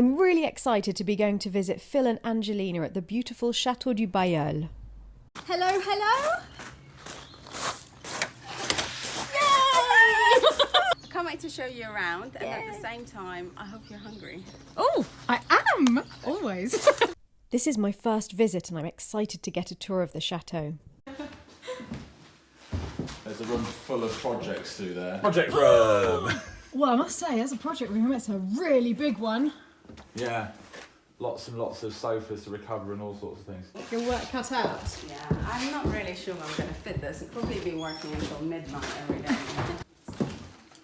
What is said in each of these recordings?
I'm really excited to be going to visit Phil and Angelina at the beautiful Chateau du Bailleul. Hello, hello! Yay! Can't wait to show you around, and at the same time, I hope you're hungry. Oh, I am! Always. This is my first visit and I'm excited to get a tour of the chateau. There's a room full of projects through there. Project room! Well, I must say, as a project room, it's a really big one. Yeah, lots and lots of sofas to recover and all sorts of things. Your work cut out. Yeah, I'm not really sure when I'm going to fit this. I'll probably be working until midnight every day.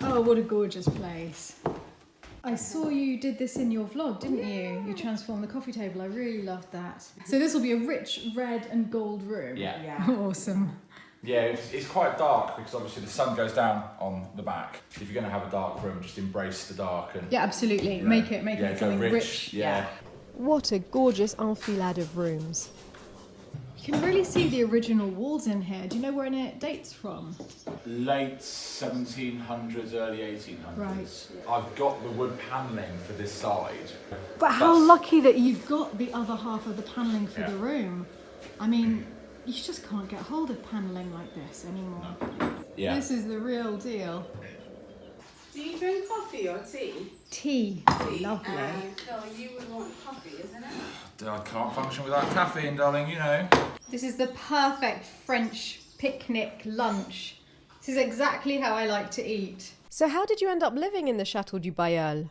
Oh, what a gorgeous place. I saw you did this in your vlog, didn't you? You transformed the coffee table. I really loved that. So this will be a rich red and gold room. Yeah. Awesome. Yeah, it's quite dark because obviously the sun goes down on the back. If you're going to have a dark room, just embrace the dark and Yeah, absolutely. you know, Make it something go rich. Yeah. What a gorgeous enfilade of rooms. You can really see the original walls in here. Do you know when it dates from? Late 1700s, early 1800s. Right. I've got the wood panelling for this side. But how lucky that you've got the other half of the panelling for the room. I mean, you just can't get hold of panelling like this anymore. Yeah. This is the real deal. Do you drink coffee or tea? Tea. Tea. Lovely. Phil, you would want coffee, isn't it? I can't function without caffeine, darling, you know. This is the perfect French picnic lunch. This is exactly how I like to eat. So how did you end up living in the Chateau du Bailleul?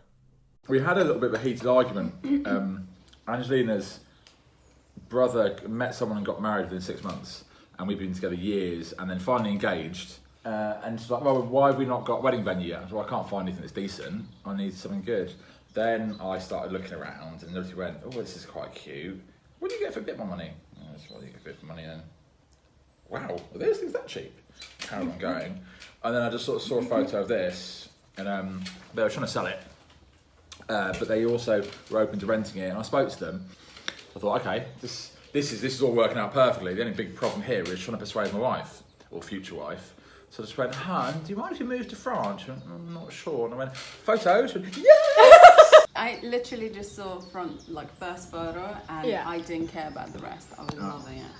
We had a little bit of a heated argument. Angelina's brother met someone and got married within 6 months, and we've been together years, and then finally engaged. And she's like, well, why have we not got a wedding venue yet? I said, well, I can't find anything that's decent. I need something good. Then I started looking around and literally went, oh, this is quite cute. What do you get for a bit more money? Oh, that's what do you get for a bit more money then? Wow, are those things that cheap? Carry on going. And then I just sort of saw a photo of this, and they were trying to sell it. But they also were open to renting it, and I spoke to them. I thought, okay, this is all working out perfectly. The only big problem here is trying to persuade my wife, or future wife. So I just went, hon, do you mind if you move to France? She went, I'm not sure. And I went, photos? She went, yes! I literally just saw first photo, and I didn't care about the rest. I was loving it.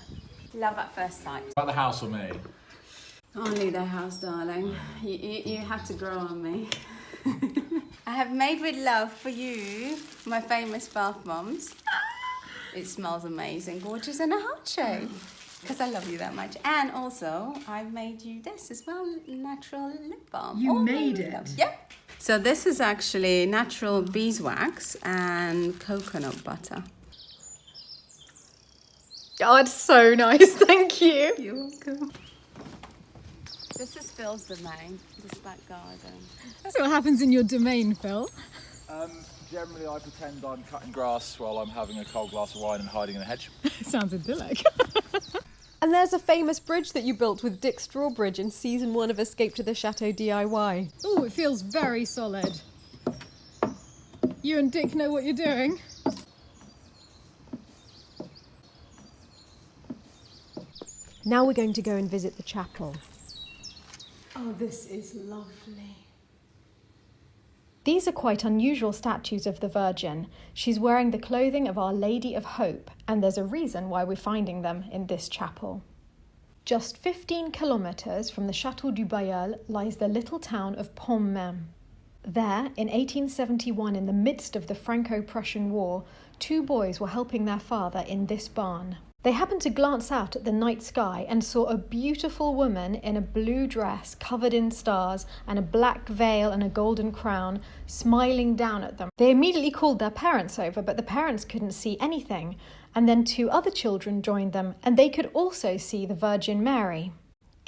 Love at first sight. About the house or me? Only the house, darling. You have to grow on me. I have made with love for you, my famous bath bombs. It smells amazing, gorgeous, and a heart shape. Because I love you that much. And also, I've made you this as well, natural lip balm. You made it? Yep. So this is actually natural beeswax and coconut butter. Oh, it's so nice, thank you. You're welcome. This is Phil's domain, this back garden. That's what happens in your domain, Phil. Generally, I pretend I'm cutting grass while I'm having a cold glass of wine and hiding in a hedge. Sounds idyllic. And there's a famous bridge that you built with Dick Strawbridge in season 1 of Escape to the Chateau DIY. Oh, it feels very solid. You and Dick know what you're doing. Now we're going to go and visit the chapel. Oh, this is lovely. These are quite unusual statues of the Virgin. She's wearing the clothing of Our Lady of Hope, and there's a reason why we're finding them in this chapel. Just 15 kilometres from the Chateau du Bailleul lies the little town of Pont-Même. There, in 1871, in the midst of the Franco-Prussian War, 2 boys were helping their father in this barn. They happened to glance out at the night sky and saw a beautiful woman in a blue dress covered in stars and a black veil and a golden crown smiling down at them. They immediately called their parents over, but the parents couldn't see anything. And then 2 other children joined them, and they could also see the Virgin Mary.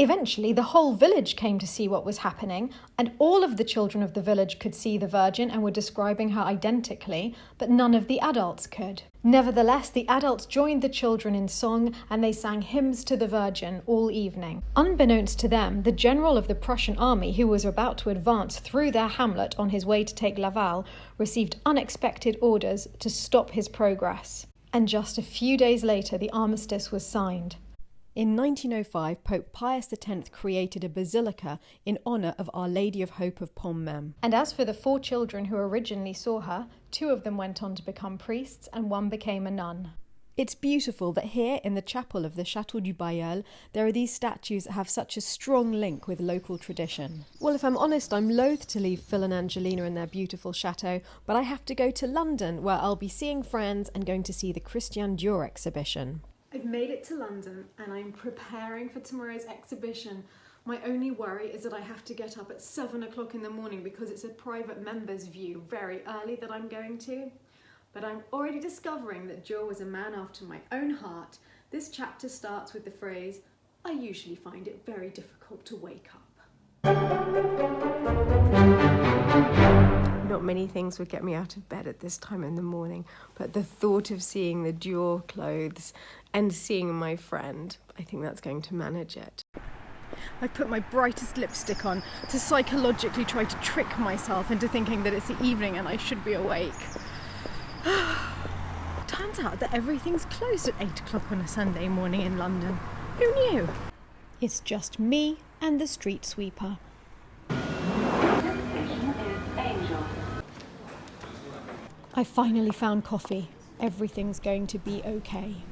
Eventually, the whole village came to see what was happening, and all of the children of the village could see the Virgin and were describing her identically, but none of the adults could. Nevertheless, the adults joined the children in song, and they sang hymns to the Virgin all evening. Unbeknownst to them, the general of the Prussian army, who was about to advance through their hamlet on his way to take Laval, received unexpected orders to stop his progress. And just a few days later, the armistice was signed. In 1905, Pope Pius X created a basilica in honour of Our Lady of Hope of Pont-Même. And as for the 4 children who originally saw her, 2 of them went on to become priests and 1 became a nun. It's beautiful that here in the chapel of the Chateau du Bailleul, there are these statues that have such a strong link with local tradition. Well, if I'm honest, I'm loath to leave Phil and Angelina in their beautiful chateau, but I have to go to London, where I'll be seeing friends and going to see the Christian Dior exhibition. I've made it to London and I'm preparing for tomorrow's exhibition. My only worry is that I have to get up at 7 o'clock in the morning because it's a private members view very early that I'm going to. But I'm already discovering that Dior was a man after my own heart. This chapter starts with the phrase, "I usually find it very difficult to wake up." Not many things would get me out of bed at this time in the morning, but the thought of seeing the Dior clothes and seeing my friend, I think that's going to manage it. I've put my brightest lipstick on to psychologically try to trick myself into thinking that it's the evening and I should be awake. Turns out that everything's closed at 8 o'clock on a Sunday morning in London. Who knew? It's just me and the street sweeper. I finally found coffee. Everything's going to be okay.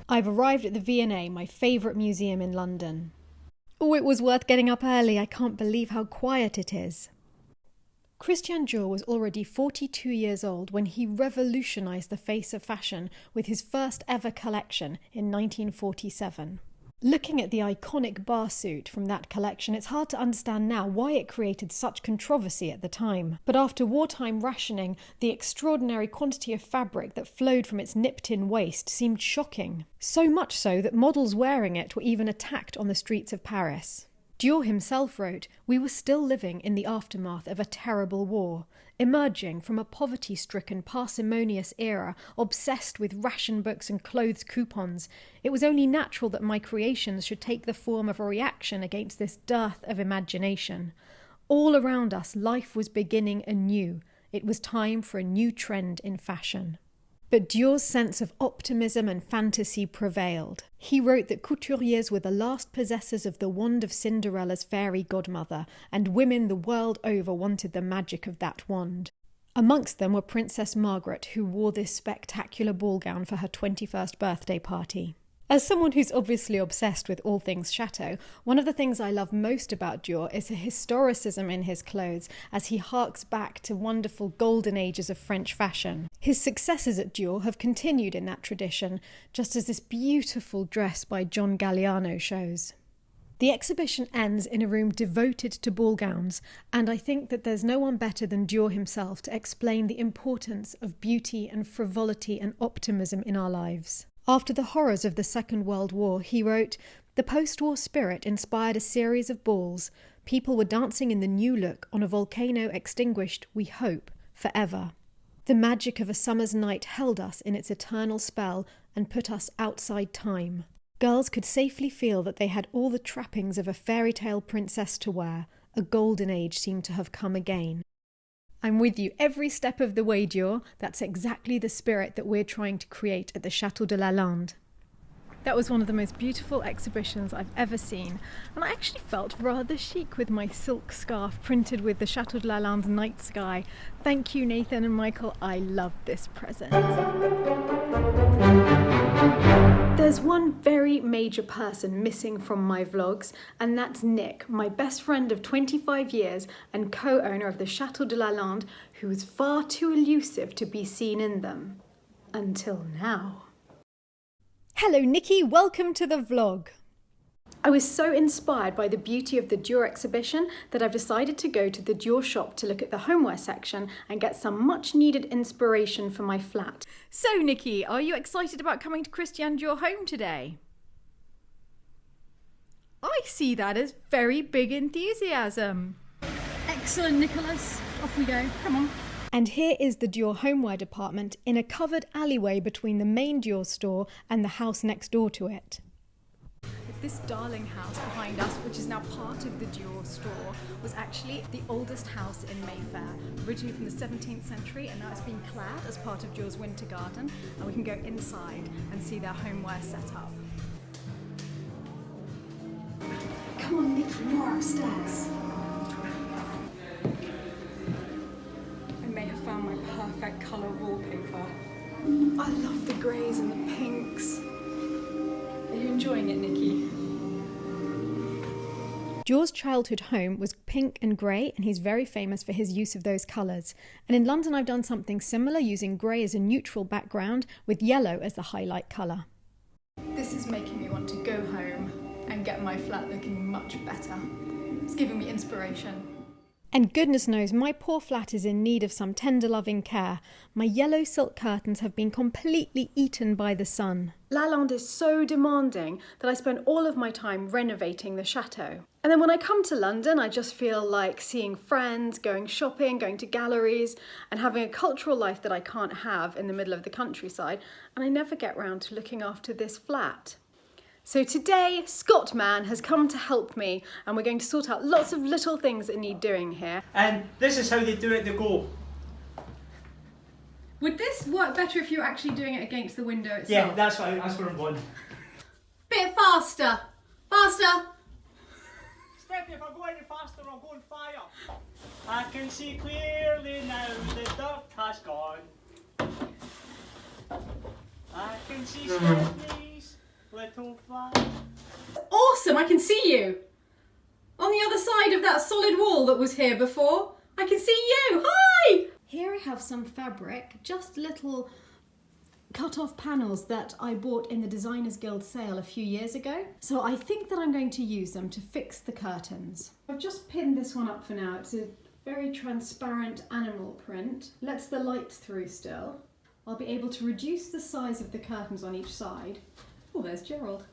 I've arrived at the V&A, my favourite museum in London. Oh, it was worth getting up early. I can't believe how quiet it is. Christian Dior was already 42 years old when he revolutionised the face of fashion with his first ever collection in 1947. Looking at the iconic bar suit from that collection, it's hard to understand now why it created such controversy at the time. But after wartime rationing, the extraordinary quantity of fabric that flowed from its nipped-in waist seemed shocking. So much so that models wearing it were even attacked on the streets of Paris. Dior himself wrote, "We were still living in the aftermath of a terrible war, emerging from a poverty-stricken, parsimonious era, obsessed with ration books and clothes coupons. It was only natural that my creations should take the form of a reaction against this dearth of imagination. All around us, life was beginning anew. It was time for a new trend in fashion." But Dior's sense of optimism and fantasy prevailed. He wrote that couturiers were the last possessors of the wand of Cinderella's fairy godmother, and women the world over wanted the magic of that wand. Amongst them were Princess Margaret, who wore this spectacular ball gown for her 21st birthday party. As someone who's obviously obsessed with all things chateau, one of the things I love most about Dior is the historicism in his clothes as he harks back to wonderful golden ages of French fashion. His successors at Dior have continued in that tradition, just as this beautiful dress by John Galliano shows. The exhibition ends in a room devoted to ball gowns, and I think that there's no one better than Dior himself to explain the importance of beauty and frivolity and optimism in our lives. After the horrors of the Second World War, he wrote, "The post-war spirit inspired a series of balls. People were dancing in the new look on a volcano extinguished, we hope, forever. The magic of a summer's night held us in its eternal spell and put us outside time. Girls could safely feel that they had all the trappings of a fairy tale princess to wear. A golden age seemed to have come again." I'm with you every step of the way, Dior. That's exactly the spirit that we're trying to create at the Chateau de Lalande. That was one of the most beautiful exhibitions I've ever seen, and I actually felt rather chic with my silk scarf printed with the Chateau de Lalande night sky. Thank you, Nathan and Michael. I love this present. There's one very major person missing from my vlogs, and that's Nick, my best friend of 25 years and co-owner of the Chateau de Lalande, who was far too elusive to be seen in them. Until now. Hello Nikki, welcome to the vlog. I was so inspired by the beauty of the Dior exhibition that I've decided to go to the Dior shop to look at the homeware section and get some much needed inspiration for my flat. So Nikki, are you excited about coming to Christian Dior home today? I see that as very big enthusiasm. Excellent, Nicholas. Off we go. Come on. And here is the Dior homeware department in a covered alleyway between the main Dior store and the house next door to it. This darling house behind us, which is now part of the Dior store, was actually the oldest house in Mayfair, originally from the 17th century, and now it's been clad as part of Dior's winter garden, and we can go inside and see their homeware set up. Come on, Nikki, more upstairs. I may have found my perfect colour love the greys and the pinks. Are you enjoying it, Nikki? Dior's childhood home was pink and grey, and he's very famous for his use of those colours. And in London I've done something similar, using grey as a neutral background with yellow as the highlight colour. This is making me want to go home and get my flat looking much better. It's giving me inspiration. And goodness knows, my poor flat is in need of some tender loving care. My yellow silk curtains have been completely eaten by the sun. Lalande is so demanding that I spend all of my time renovating the chateau. And then when I come to London, I just feel like seeing friends, going shopping, going to galleries, and having a cultural life that I can't have in the middle of the countryside. And I never get round to looking after this flat. So today, Scotman has come to help me, and we're going to sort out lots of little things that need doing here. And this is how they do it, they go. Would this work better if you were actually doing it against the window itself? Yeah, that's where I'm going. Bit faster! Faster! Stephanie, if I go any faster, I'll go on fire. I can see clearly now the dirt has gone. I can see Stephanie's little flag. Awesome, I can see you! On the other side of that solid wall that was here before. I can see you! Hi! Here I have some fabric, just little cut-off panels that I bought in the Designers Guild sale a few years ago. So I think that I'm going to use them to fix the curtains. I've just pinned this one up for now. It's a very transparent animal print. Lets the light through still. I'll be able to reduce the size of the curtains on each side. Oh, there's Gerald.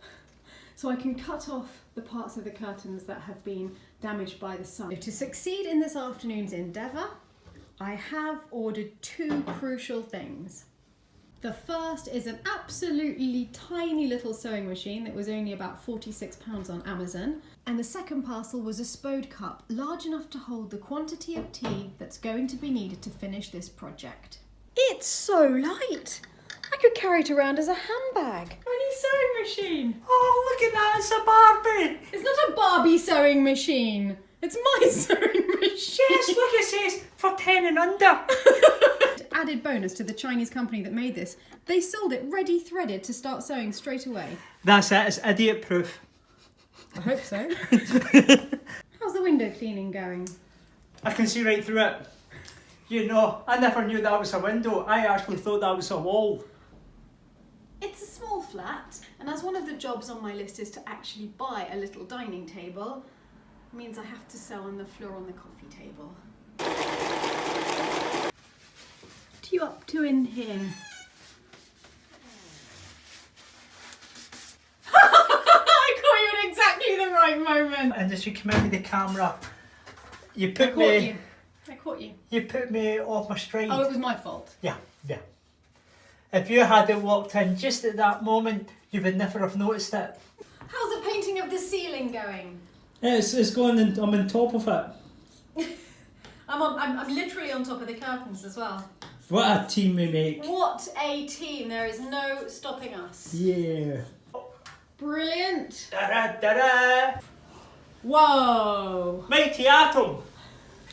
So I can cut off the parts of the curtains that have been damaged by the sun. To succeed in this afternoon's endeavour, I have ordered two crucial things. The first is an absolutely tiny little sewing machine that was only about £46 on Amazon. And the second parcel was a spode cup, large enough to hold the quantity of tea that's going to be needed to finish this project. It's so light! I could carry it around as a handbag. Tiny sewing machine! Oh, look at that, it's a Barbie! It's not a Barbie sewing machine! It's my sewing machine! Yes, look, it says for 10 and under. Added bonus to the Chinese company that made this, they sold it ready threaded to start sewing straight away. That's it, it's idiot proof. I hope so. How's the window cleaning going? I can see right through it. You know, I never knew that was a window. I actually thought that was a wall. It's a small flat, and as one of the jobs on my list is to actually buy a little dining table, it means I have to sew on the floor on the coffee table. What are you up to in here? I caught you at exactly the right moment. And as you come into the camera, you I put caught me. you. I caught you. You put me off my stride. Oh, it was my fault. Yeah. If you hadn't walked in just at that moment, you would never have noticed it. How's the painting of the ceiling going? It's going and I'm on top of it. I'm literally on top of the curtains as well. What a team we make. What a team! There is no stopping us. Yeah. Brilliant. Da-da-da-da. Whoa. Mighty Atom.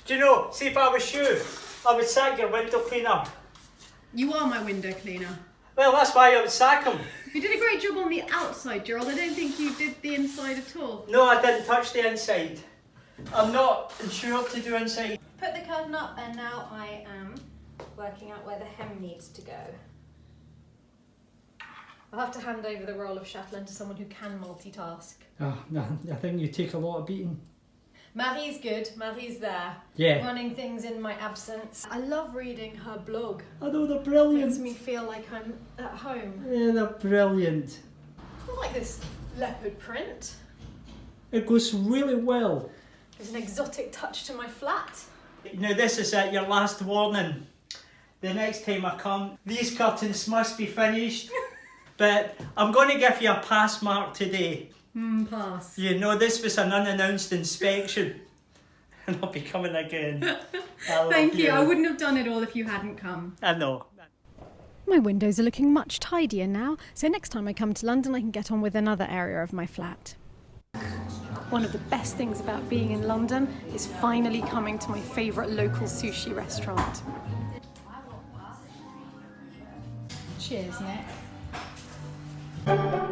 Do you know, see if I was you, I would sack your window cleaner. You are my window cleaner. Well, that's why I would sack him. You did a great job on the outside, Gerald. I don't think you did the inside at all. No, I didn't touch the inside. I'm not insured to do inside. Put the curtain up, and now I am working out where the hem needs to go. I'll have to hand over the role of chatelaine to someone who can multitask. Oh, no, I think you take a lot of beating. Marie's good. Marie's there. Yeah. Running things in my absence. I love reading her blog. I know, they're brilliant. Makes me feel like I'm at home. Yeah, they're brilliant. I like this leopard print. It goes really well. There's an exotic touch to my flat. Now this is it, your last warning. The next time I come, these curtains must be finished. But I'm going to give you a pass mark today. Pass. You know, this was an unannounced inspection. And I'll be coming again. Thank you. I wouldn't have done it all if you hadn't come. I know. My windows are looking much tidier now, so next time I come to London I can get on with another area of my flat. One of the best things about being in London is finally coming to my favourite local sushi restaurant. Cheers, Nick.